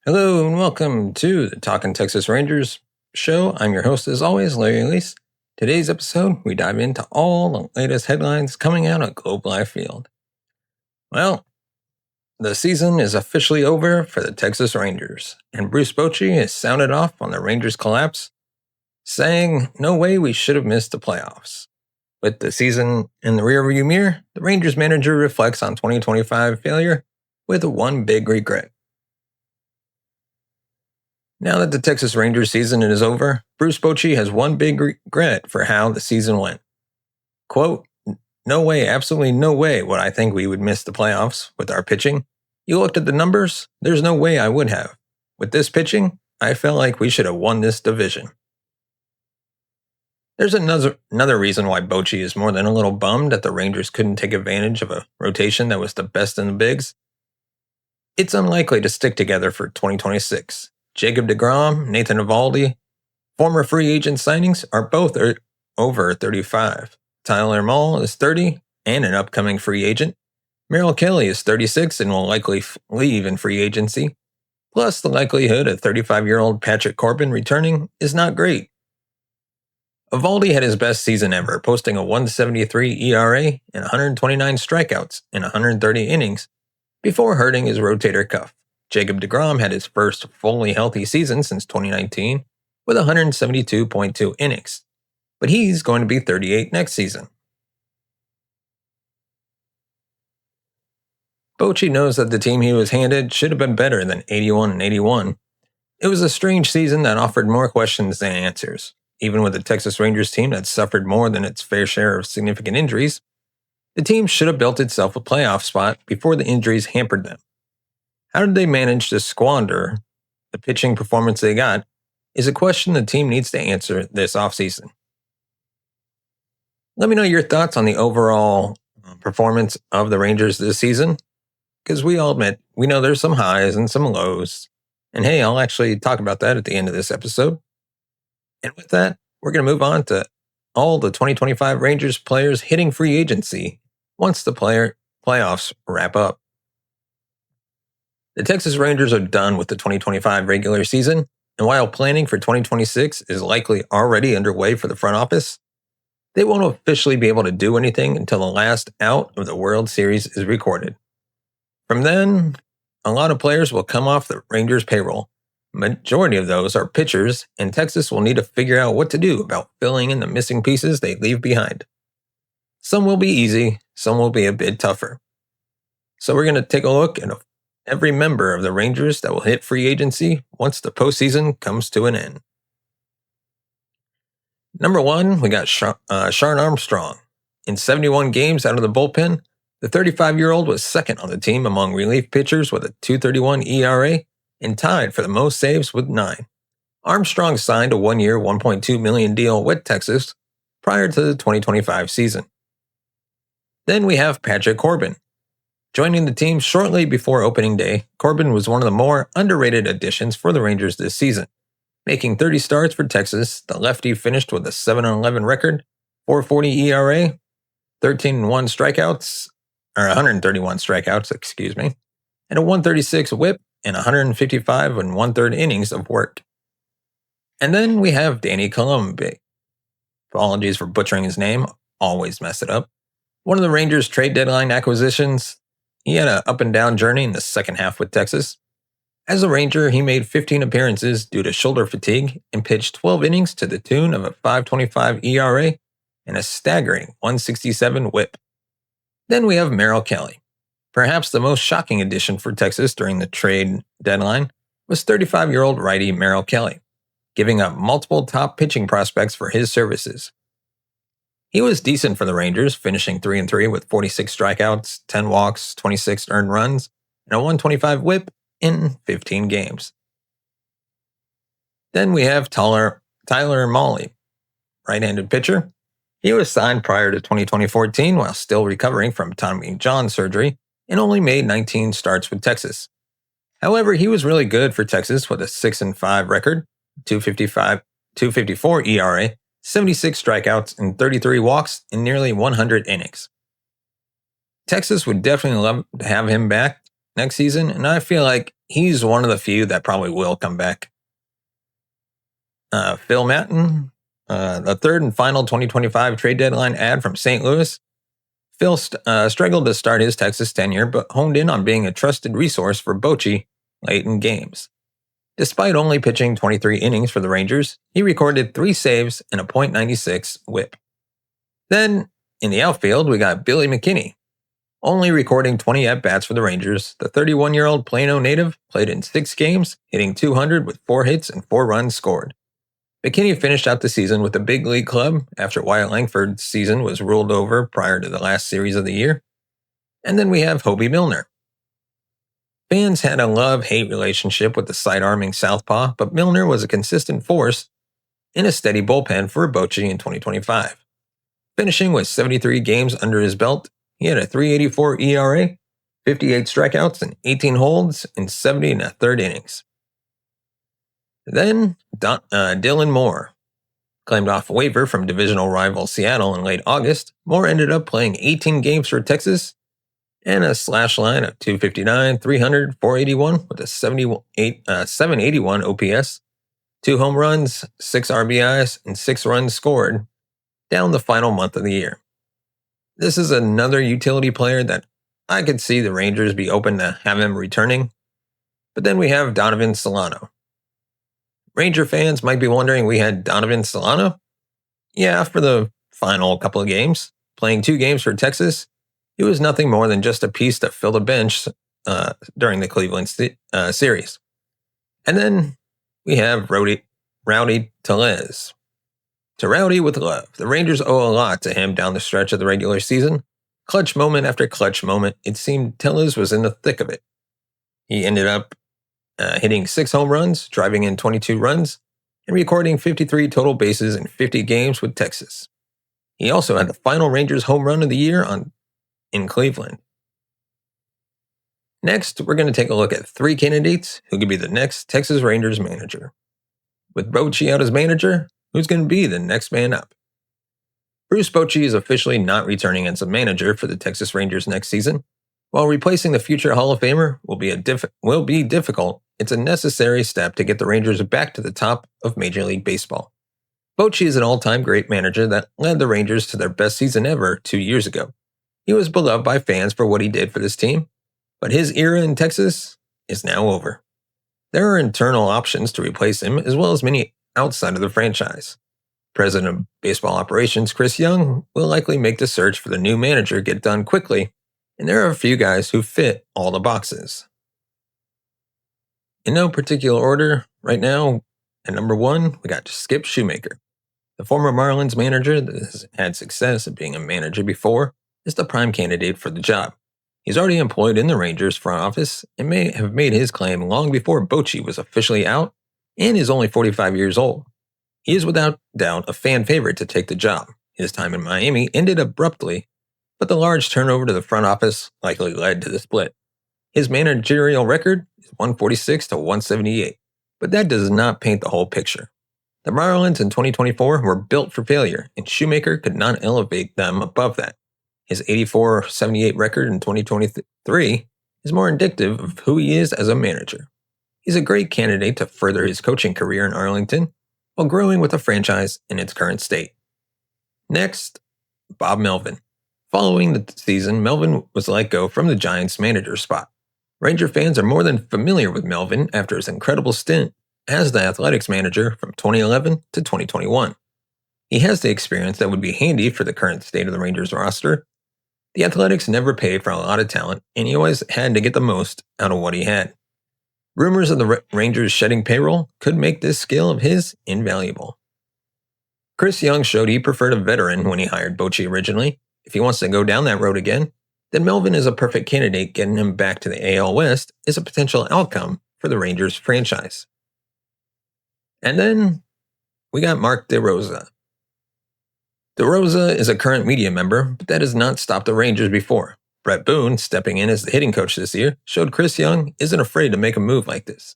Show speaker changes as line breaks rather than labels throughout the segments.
Hello and welcome to the Talkin' Texas Rangers show. I'm your host as always, Larry Elise. Today's episode, we dive into all the latest headlines coming out of Globe Life Field. Well, the season is officially over for the Texas Rangers, and Bruce Bochy has sounded off on the Rangers' collapse, saying, "No way we should have missed the playoffs." With the season in the rearview mirror, the Rangers manager reflects on 2025 failure with one big regret. Now that the Texas Rangers season is over, Bruce Bochy has one big regret for how the season went. Quote, "No way, absolutely no way would I think we would miss the playoffs with our pitching. You looked at the numbers, there's no way I would have. With this pitching, I felt like we should have won this division." There's another reason why Bochy is more than a little bummed that the Rangers couldn't take advantage of a rotation that was the best in the bigs. It's unlikely to stick together for 2026. Jacob deGrom, Nathan Eovaldi, former free agent signings are both over 35. Tyler Mahle is 30 and an upcoming free agent. Merrill Kelly is 36 and will likely leave in free agency. Plus, the likelihood of 35-year-old Patrick Corbin returning is not great. Eovaldi had his best season ever, posting a 1.73 ERA and 129 strikeouts in 130 innings before hurting his rotator cuff. Jacob deGrom had his first fully healthy season since 2019 with 172.2 innings, but he's going to be 38 next season. Bochy knows that the team he was handed should have been better than 81-81. It was a strange season that offered more questions than answers. Even with the Texas Rangers team that suffered more than its fair share of significant injuries, the team should have built itself a playoff spot before the injuries hampered them. How did they manage to squander the pitching performance they got is a question the team needs to answer this offseason. Let me know your thoughts on the overall performance of the Rangers this season, because we all admit, we know there's some highs and some lows. And hey, I'll actually talk about that at the end of this episode. And with that, we're going to move on to all the 2025 Rangers players hitting free agency once the playoffs wrap up. The Texas Rangers are done with the 2025 regular season, and while planning for 2026 is likely already underway for the front office, they won't officially be able to do anything until the last out of the World Series is recorded. From then, a lot of players will come off the Rangers' payroll. Majority of those are pitchers, and Texas will need to figure out what to do about filling in the missing pieces they leave behind. Some will be easy, some will be a bit tougher. So we're going to take a look at every member of the Rangers that will hit free agency once the postseason comes to an end. Number 1, we got Shawn Armstrong. In 71 games out of the bullpen, the 35-year-old was second on the team among relief pitchers with a 2.31 ERA and tied for the most saves with 9. Armstrong signed a one-year, $1.2 million deal with Texas prior to the 2025 season. Then we have Patrick Corbin. Joining the team shortly before opening day, Corbin was one of the more underrated additions for the Rangers this season. Making 30 starts for Texas, the lefty finished with a 7-11 record, 4.40 ERA, 131 strikeouts, and a 136 whip and 155 and one-third innings of work. And then we have Danny Colombi. Apologies for butchering his name, always mess it up. One of the Rangers' trade deadline acquisitions. He had an up-and-down journey in the second half with Texas. As a Ranger, he made 15 appearances due to shoulder fatigue and pitched 12 innings to the tune of a 5.25 ERA and a staggering 167 whip. Then we have Merrill Kelly. Perhaps the most shocking addition for Texas during the trade deadline was 35-year-old righty Merrill Kelly, giving up multiple top pitching prospects for his services. He was decent for the Rangers, finishing 3-3 with 46 strikeouts, 10 walks, 26 earned runs, and a 125 whip in 15 games. Then we have Tyler Mahle, right-handed pitcher. He was signed prior to 2014 while still recovering from Tommy John surgery and only made 19 starts with Texas. However, he was really good for Texas with a 6-5 record, 2.54 ERA, 76 strikeouts, and 33 walks in nearly 100 innings. Texas would definitely love to have him back next season, and I feel like he's one of the few that probably will come back. Phil Maton, the third and final 2025 trade deadline ad from St. Louis. Phil struggled to start his Texas tenure, but honed in on being a trusted resource for Bochy late in games. Despite only pitching 23 innings for the Rangers, he recorded 3 saves and a .96 whip. Then, in the outfield, we got Billy McKinney. Only recording 20 at-bats for the Rangers, the 31-year-old Plano native played in 6 games, hitting .200 with 4 hits and 4 runs scored. McKinney finished out the season with the big league club after Wyatt Langford's season was ruled over prior to the last series of the year. And then we have Hobie Milner. Fans had a love-hate relationship with the side-arming southpaw, but Milner was a consistent force in a steady bullpen for Bochy in 2025. Finishing with 73 games under his belt, he had a .384 ERA, 58 strikeouts, and 18 holds in 70 1/3 innings. Then, Dylan Moore. Claimed off a waiver from divisional rival Seattle in late August, Moore ended up playing 18 games for Texas and a slash line of .259, .300, .481 with a 781 OPS, 2 home runs, 6 RBIs, and 6 runs scored down the final month of the year. This is another utility player that I could see the Rangers be open to have him returning. But then we have Donovan Solano. Ranger fans might be wondering, we had Donovan Solano? Yeah, for the final couple of games. Playing 2 games for Texas, he was nothing more than just a piece to fill the bench during the Cleveland series. And then we have Rowdy Tellez. To Rowdy with love, the Rangers owe a lot to him down the stretch of the regular season. Clutch moment after clutch moment, it seemed Tellez was in the thick of it. He ended up hitting 6 home runs, driving in 22 runs, and recording 53 total bases in 50 games with Texas. He also had the final Rangers home run of the year in Cleveland. Next, we're going to take a look at 3 candidates who could be the next Texas Rangers manager. With Bochy out as manager, who's going to be the next man up? Bruce Bochy is officially not returning as a manager for the Texas Rangers next season. While replacing the future Hall of Famer will be difficult, it's a necessary step to get the Rangers back to the top of Major League Baseball. Bochy is an all-time great manager that led the Rangers to their best season ever 2 years ago. He was beloved by fans for what he did for this team, but his era in Texas is now over. There are internal options to replace him, as well as many outside of the franchise. President of Baseball Operations Chris Young will likely make the search for the new manager get done quickly, and there are a few guys who fit all the boxes. In no particular order, right now, at number 1, we got Skip Shoemaker. The former Marlins manager that has had success at being a manager before is the prime candidate for the job. He's already employed in the Rangers front office and may have made his claim long before Bochy was officially out and is only 45 years old. He is without doubt a fan favorite to take the job. His time in Miami ended abruptly, but the large turnover to the front office likely led to the split. His managerial record is 146 to 178, but that does not paint the whole picture. The Marlins in 2024 were built for failure, and Shoemaker could not elevate them above that. His 84-78 record in 2023 is more indicative of who he is as a manager. He's a great candidate to further his coaching career in Arlington while growing with the franchise in its current state. Next, Bob Melvin. Following the season, Melvin was let go from the Giants manager spot. Ranger fans are more than familiar with Melvin after his incredible stint as the Athletics manager from 2011 to 2021. He has the experience that would be handy for the current state of the Rangers roster. The Athletics never paid for a lot of talent, and he always had to get the most out of what he had. Rumors of the Rangers shedding payroll could make this skill of his invaluable. Chris Young showed he preferred a veteran when he hired Bochy originally. If he wants to go down that road again, then Melvin is a perfect candidate. Getting him back to the AL West is a potential outcome for the Rangers franchise. And then we got Mark DeRosa. DeRosa is a current media member, but that has not stopped the Rangers before. Brett Boone, stepping in as the hitting coach this year, showed Chris Young isn't afraid to make a move like this.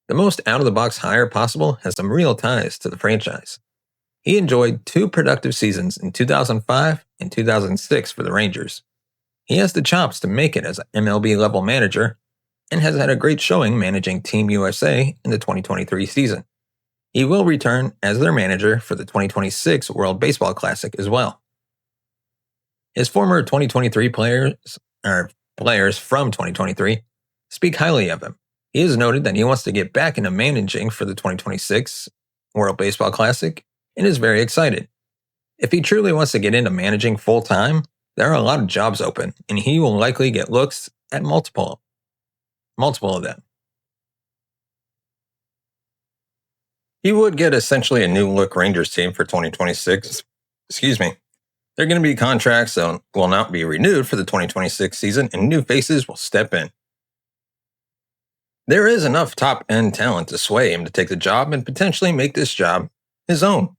The most out-of-the-box hire possible has some real ties to the franchise. He enjoyed 2 productive seasons in 2005 and 2006 for the Rangers. He has the chops to make it as an MLB-level manager, and has had a great showing managing Team USA in the 2023 season. He will return as their manager for the 2026 World Baseball Classic as well. His former 2023 players from 2023 speak highly of him. He has noted that he wants to get back into managing for the 2026 World Baseball Classic and is very excited. If he truly wants to get into managing full time, there are a lot of jobs open, and he will likely get looks at multiple of them. He would get essentially a new look Rangers team for 2026. They're going to be contracts that will not be renewed for the 2026 season, and new faces will step in. There is enough top-end talent to sway him to take the job and potentially make this job his own.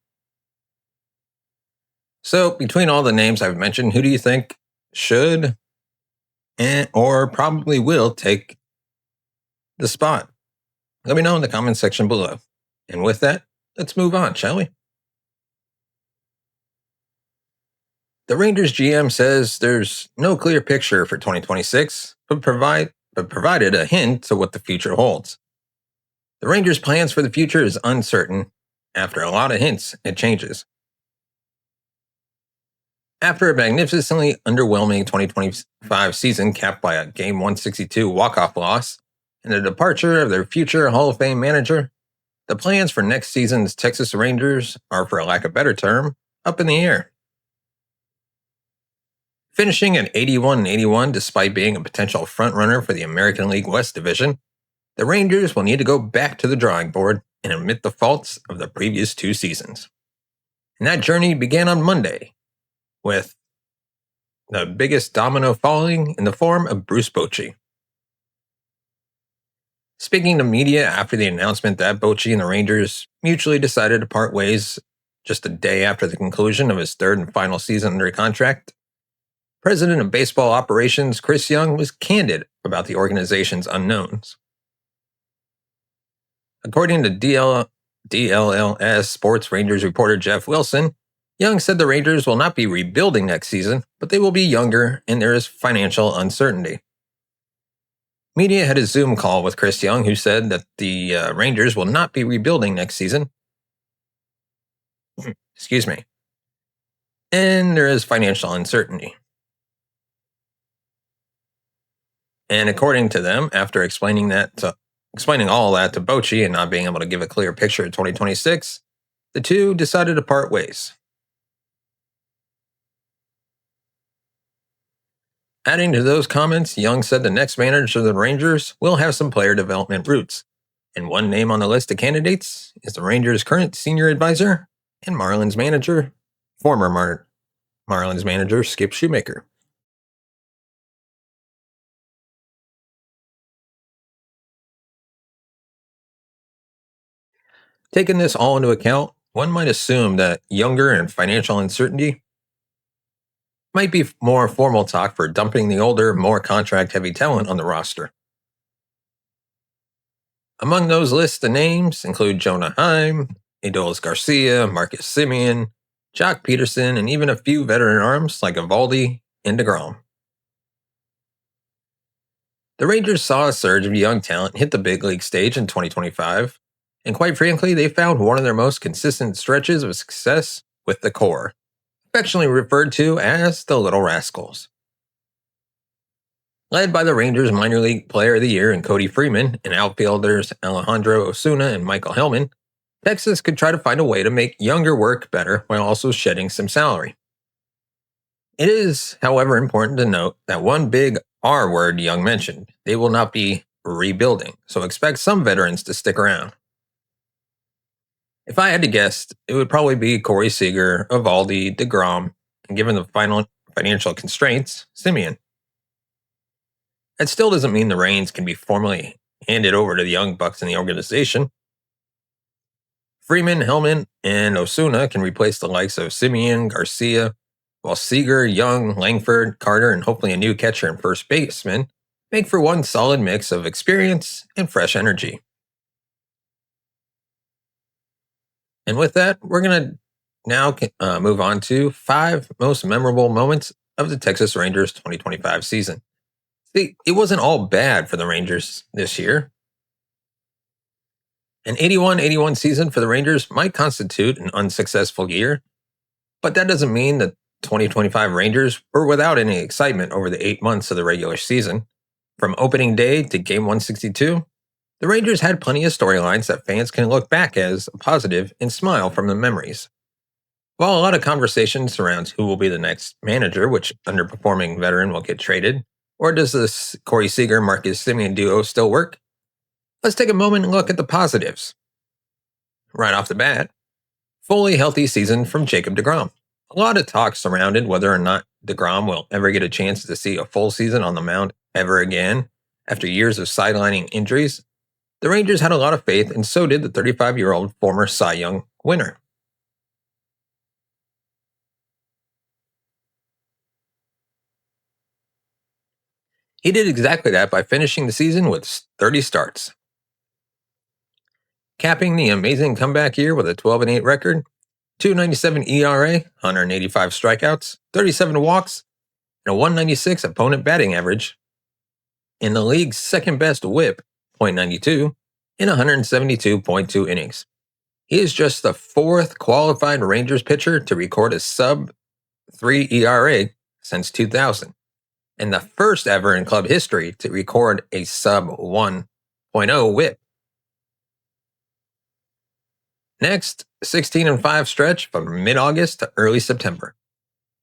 So, between all the names I've mentioned, who do you think should or probably will take the spot? Let me know in the comment section below. And with that, let's move on, shall we? The Rangers GM says there's no clear picture for 2026, but provided a hint to what the future holds. The Rangers' plans for the future is uncertain after a lot of hints it changes. After a magnificently underwhelming 2025 season capped by a Game 162 walk-off loss and the departure of their future Hall of Fame manager, the plans for next season's Texas Rangers are, for lack of a better term, up in the air. Finishing at 81-81 despite being a potential frontrunner for the American League West Division, the Rangers will need to go back to the drawing board and admit the faults of the previous two seasons. And that journey began on Monday, with the biggest domino falling in the form of Bruce Bochy. Speaking to media after the announcement that Bochy and the Rangers mutually decided to part ways just a day after the conclusion of his third and final season under contract, President of Baseball Operations Chris Young was candid about the organization's unknowns. According to DLLS Sports Rangers reporter Jeff Wilson, Young said the Rangers will not be rebuilding next season, but they will be younger and there is financial uncertainty. Media had a Zoom call with Chris Young, who said that the Rangers will not be rebuilding next season. And there is financial uncertainty. And according to them, after explaining all that to Bochy and not being able to give a clear picture of 2026, the two decided to part ways. Adding to those comments, Young said the next manager of the Rangers will have some player development roots, and one name on the list of candidates is the Rangers' current senior advisor and former Marlins manager Skip Shoemaker. Taking this all into account, one might assume that younger and financial uncertainty might be more formal talk for dumping the older, more contract-heavy talent on the roster. Among those lists of names include Jonah Heim, Adolis Garcia, Marcus Semien, Jock Peterson, and even a few veteran arms like Eovaldi and DeGrom. The Rangers saw a surge of young talent hit the big league stage in 2025, and quite frankly, they found one of their most consistent stretches of success with the core, affectionately referred to as the Little Rascals. Led by the Rangers minor league player of the year in Cody Freeman and outfielders Alejandro Osuna and Michael Hellman, Texas could try to find a way to make younger work better while also shedding some salary. It is, however, important to note that one big R word Young mentioned, they will not be rebuilding, so expect some veterans to stick around. If I had to guess, it would probably be Corey Seager, Eovaldi, DeGrom, and given the financial constraints, Semien. That still doesn't mean the reins can be formally handed over to the young bucks in the organization. Freeman, Hellman, and Osuna can replace the likes of Semien, Garcia, while Seager, Young, Langford, Carter, and hopefully a new catcher and first baseman make for one solid mix of experience and fresh energy. And with that, we're going to now move on to 5 most memorable moments of the Texas Rangers 2025 season. It wasn't all bad for the Rangers this year. An 81-81 season for the Rangers might constitute an unsuccessful year, but that doesn't mean the 2025 Rangers were without any excitement over the 8 months of the regular season. From opening day to game 162, the Rangers had plenty of storylines that fans can look back as a positive and smile from the memories. While a lot of conversation surrounds who will be the next manager, which underperforming veteran will get traded, or does this Corey Seager-Marcus Semien duo still work? Let's take a moment and look at the positives. Right off the bat, fully healthy season from Jacob deGrom. A lot of talk surrounded whether or not deGrom will ever get a chance to see a full season on the mound ever again after years of sidelining injuries. The Rangers had a lot of faith, and so did the 35-year-old former Cy Young winner. He did exactly that by finishing the season with 30 starts, capping the amazing comeback year with a 12-8 record, 2.97 ERA, 185 strikeouts, 37 walks, and a 196 opponent batting average, in the league's second-best whip, .92, in 172.2 innings. He is just the fourth qualified Rangers pitcher to record a sub-3 ERA since 2000, and the first ever in club history to record a sub-1.0 whip. Next, 16-5 stretch from mid-August to early September.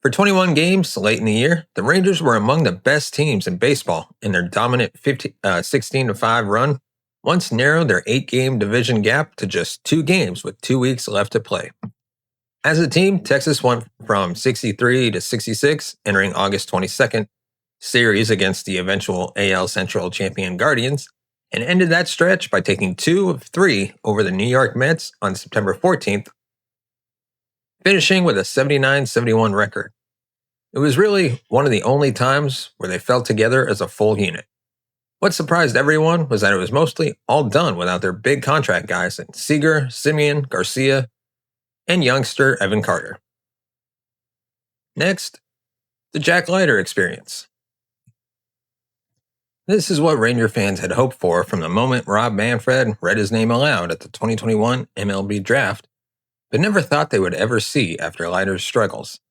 For 21 games late in the year, the Rangers were among the best teams in baseball, and their dominant 16-5 run once narrowed their 8-game division gap to just 2 games with 2 weeks left to play. As a team, Texas went from 63 to 66 entering August 22nd series against the eventual AL Central champion Guardians, and ended that stretch by taking 2 of 3 over the New York Mets on September 14th, finishing with a 79-71 record. It was really one of the only times where they felt together as a full unit. What surprised everyone was that it was mostly all done without their big contract guys in Seager, Semien, Garcia, and youngster Evan Carter. Next, the Jack Leiter experience. This is what Ranger fans had hoped for from the moment Rob Manfred read his name aloud at the 2021 MLB draft, but never thought they would ever see after Leiter's struggles.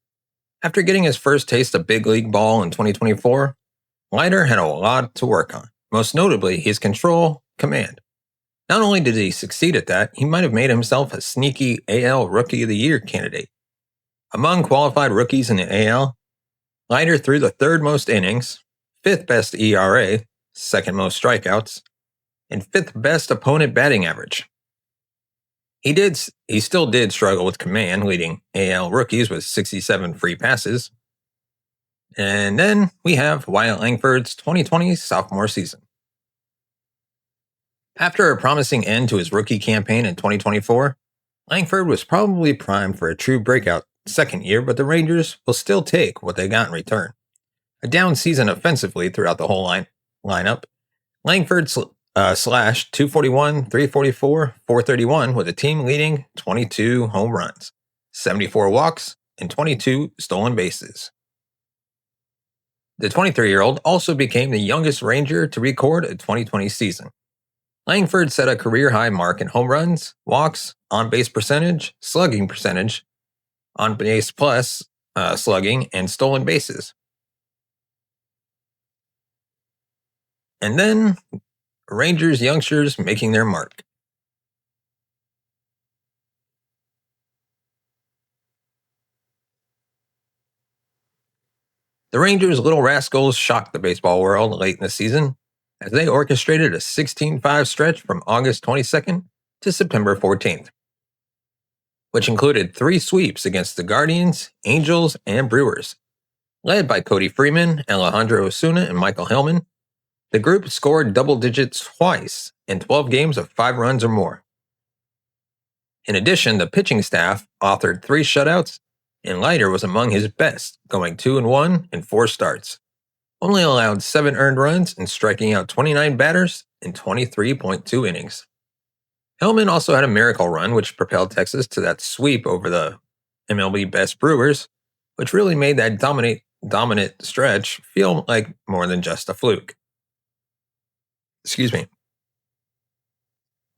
After getting his first taste of big league ball in 2024, Leiter had a lot to work on, most notably his control command. Not only did he succeed at that, he might have made himself a sneaky AL Rookie of the Year candidate. Among qualified rookies in the AL, Leiter threw the third most innings, fifth best ERA, second most strikeouts, and fifth best opponent batting average. He still did struggle with command, leading AL rookies with 67 free passes. And then we have Wyatt Langford's 2020 sophomore season. After a promising end to his rookie campaign in 2024, Langford was probably primed for a true breakout second year, but the Rangers will still take what they got in return. A down season offensively throughout the whole lineup, Langford slashed 241, 344, 431 with a team-leading 22 home runs, 74 walks, and 22 stolen bases. The 23-year-old also became the youngest Ranger to record a 2020 season. Langford set a career-high mark in home runs, walks, on-base percentage, slugging percentage, on-base plus slugging, and stolen bases. And then, Rangers youngsters making their mark. The Rangers' Little Rascals shocked the baseball world late in the season as they orchestrated a 16-5 stretch from August 22nd to September 14th, which included 3 sweeps against the Guardians, Angels, and Brewers. Led by Cody Freeman, Alejandro Osuna, and Michael Hellman, the group scored double digits twice in 12 games of 5 runs or more. In addition, the pitching staff authored 3 shutouts, and Leiter was among his best, going 2-1 in 4 starts. Only allowed 7 earned runs and striking out 29 batters in 23.2 innings. Hellman also had a miracle run, which propelled Texas to that sweep over the MLB best Brewers, which really made that dominant stretch feel like more than just a fluke. Excuse me.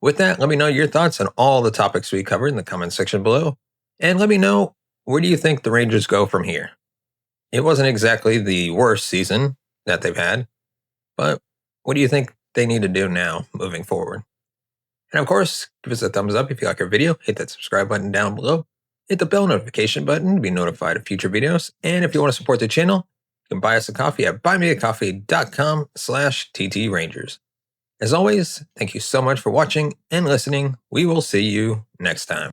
With that, let me know your thoughts on all the topics we covered in the comment section below. And let me know, where do you think the Rangers go from here? It wasn't exactly the worst season that they've had, but what do you think they need to do now moving forward? And of course, give us a thumbs up if you like our video, hit that subscribe button down below, hit the bell notification button to be notified of future videos, and if you want to support the channel, you can buy us a coffee at buymeacoffee.com/TTRangers. As always, thank you so much for watching and listening. We will see you next time.